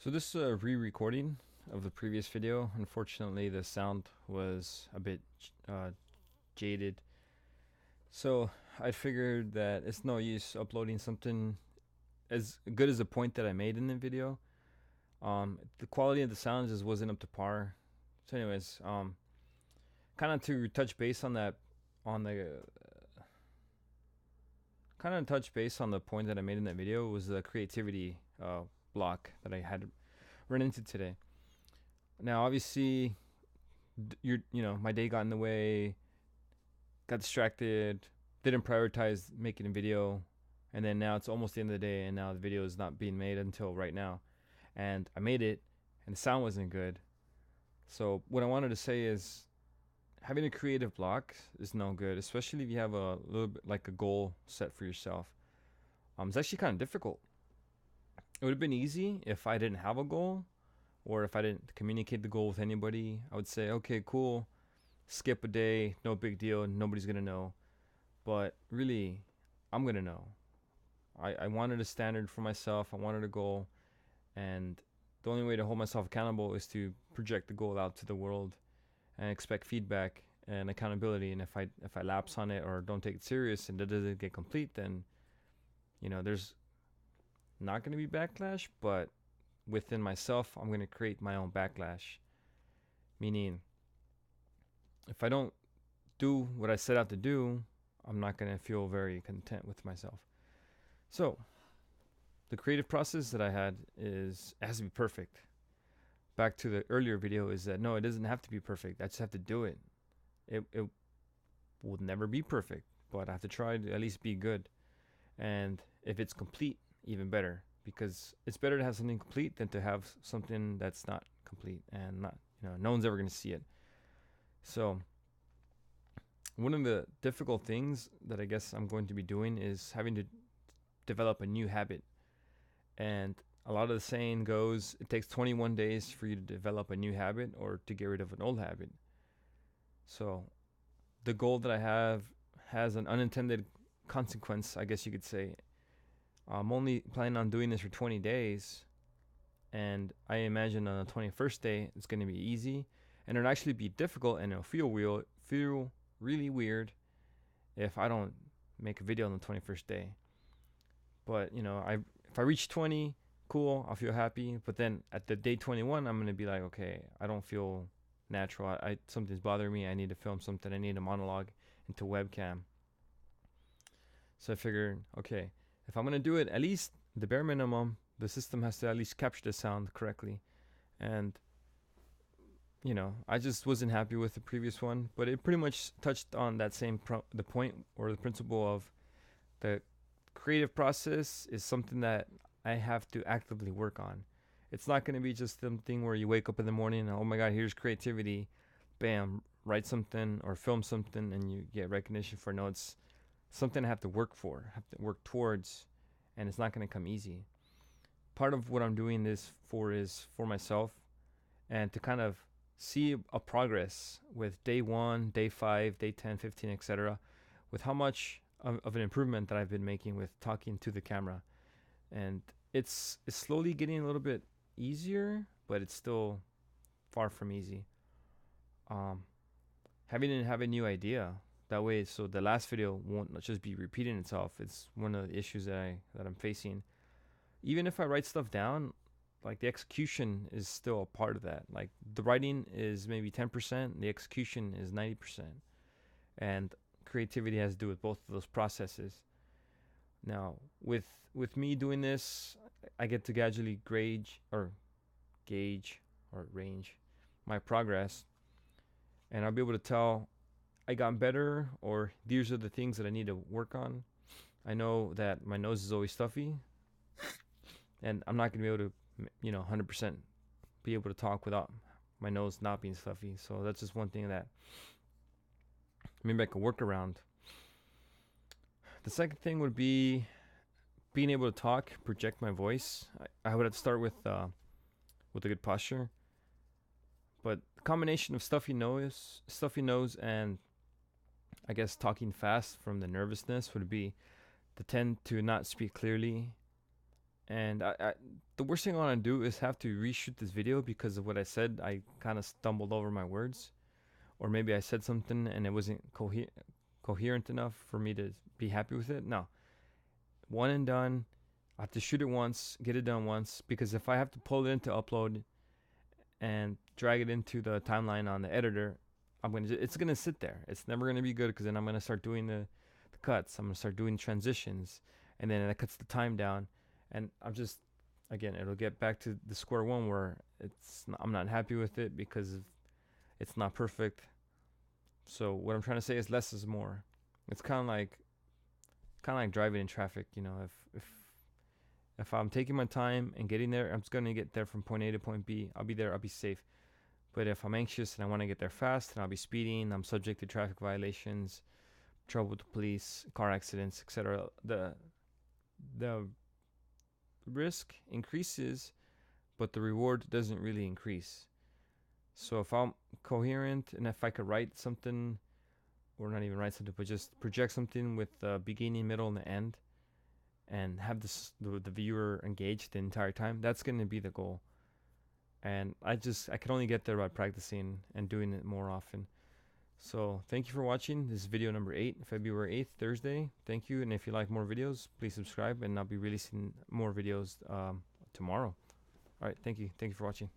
So this is a re-recording of the previous video. Unfortunately, the sound was a bit uh, jaded. So I figured that it's no use uploading something as good as the point that I made in the video. The quality of the sound just wasn't up to par. So anyways, kind of to touch base on that, on the kind of touch base on the point that I made in that video was the creativity block that I had run into today. Now, obviously, my day got in the way, got distracted, didn't prioritize making a video, and then now it's almost the end of the day, and now the video is not being made until right now. And I made it, and the sound wasn't good. So what I wanted to say is, having a creative block is no good, especially if you have a little bit like a goal set for yourself. It's actually kind of difficult. It would have been easy if I didn't have a goal, or if I didn't communicate the goal with anybody. I would say, okay, cool, skip a day, no big deal, nobody's gonna know. But really, I'm gonna know. I wanted a standard for myself, I wanted a goal, and the only way to hold myself accountable is to project the goal out to the world and expect feedback and accountability. And if I lapse on it or don't take it serious and it doesn't get complete, then there's not gonna be backlash, but within myself, I'm going to create my own backlash. Meaning, if I don't do what I set out to do, I'm not going to feel very content with myself. So, the creative process that I had it has to be perfect. Back to the earlier video is that no, it doesn't have to be perfect. I just have to do it. It will never be perfect, but I have to try to at least be good. And if it's complete, even better, because it's better to have something complete than to have something that's not complete and not, no one's ever going to see it. So one of the difficult things that I guess I'm going to be doing is having to develop a new habit. And a lot of the saying goes, it takes 21 days for you to develop a new habit or to get rid of an old habit. So the goal that I have has an unintended consequence, I guess you could say. I'm only planning on doing this for 20 days, and I imagine on the 21st day it's going to be easy, and it'll actually be difficult, and it'll feel really weird if I don't make a video on the 21st day. But if I reach 20, cool, I'll feel happy. But then at the day 21, I'm going to be like, okay, I don't feel natural. Something's bothering me. I need to film something. I need a monologue into webcam. So I figured, okay, if I'm gonna do it, at least the bare minimum, the system has to at least capture the sound correctly. And I just wasn't happy with the previous one, but it pretty much touched on that same the point or the principle of the creative process is something that I have to actively work on. It's not gonna be just something where you wake up in the morning and oh my god, here's creativity, bam, write something or film something and you get recognition for notes. Something I have to work for, have to work towards, and it's not going to come easy. Part of what I'm doing this for is for myself and to kind of see a progress with day 1, day 5, day 10, 15, etc. with how much of an improvement that I've been making with talking to the camera. And it's slowly getting a little bit easier, but it's still far from easy. Having to have a new idea. That way, so the last video won't just be repeating itself. It's one of the issues that I'm facing. Even if I write stuff down, like the execution is still a part of that. Like the writing is maybe 10%, the execution is 90%. And creativity has to do with both of those processes. Now, with me doing this, I get to gradually gauge or range my progress, and I'll be able to tell I got better, or these are the things that I need to work on. I know that my nose is always stuffy, and I'm not going to be able to, 100% be able to talk without my nose not being stuffy. So that's just one thing that maybe I could work around. The second thing would be being able to talk, project my voice. I would have to start with a good posture. But the combination of stuffy nose, and I guess talking fast from the nervousness would be to tend to not speak clearly And the worst thing I want to do is have to reshoot this video because of what I said. I kind of stumbled over my words, or maybe I said something and it wasn't coherent enough for me to be happy with it. No, one and done. I have to shoot it once, get it done once, because if I have to pull it into upload and drag it into the timeline on the editor, it's gonna sit there. It's never gonna be good because then I'm gonna start doing the cuts. I'm gonna start doing transitions, and then that cuts the time down. And again, it'll get back to the square one where I'm not happy with it because it's not perfect. So what I'm trying to say is less is more. It's kind of like driving in traffic. If I'm taking my time and getting there, I'm just gonna get there from point A to point B. I'll be there. I'll be safe. But if I'm anxious and I want to get there fast, and I'll be speeding, I'm subject to traffic violations, trouble with the police, car accidents, etc. The risk increases, but the reward doesn't really increase. So if I'm coherent and if I could write something, or not even write something, but just project something with the beginning, middle, and the end, and have the viewer engaged the entire time, that's going to be the goal. And I can only get there by practicing and doing it more often. So thank you for watching. This is video number 8, February 8th, Thursday. Thank you. And if you like more videos, please subscribe, and I'll be releasing more videos tomorrow. All right. Thank you. Thank you for watching.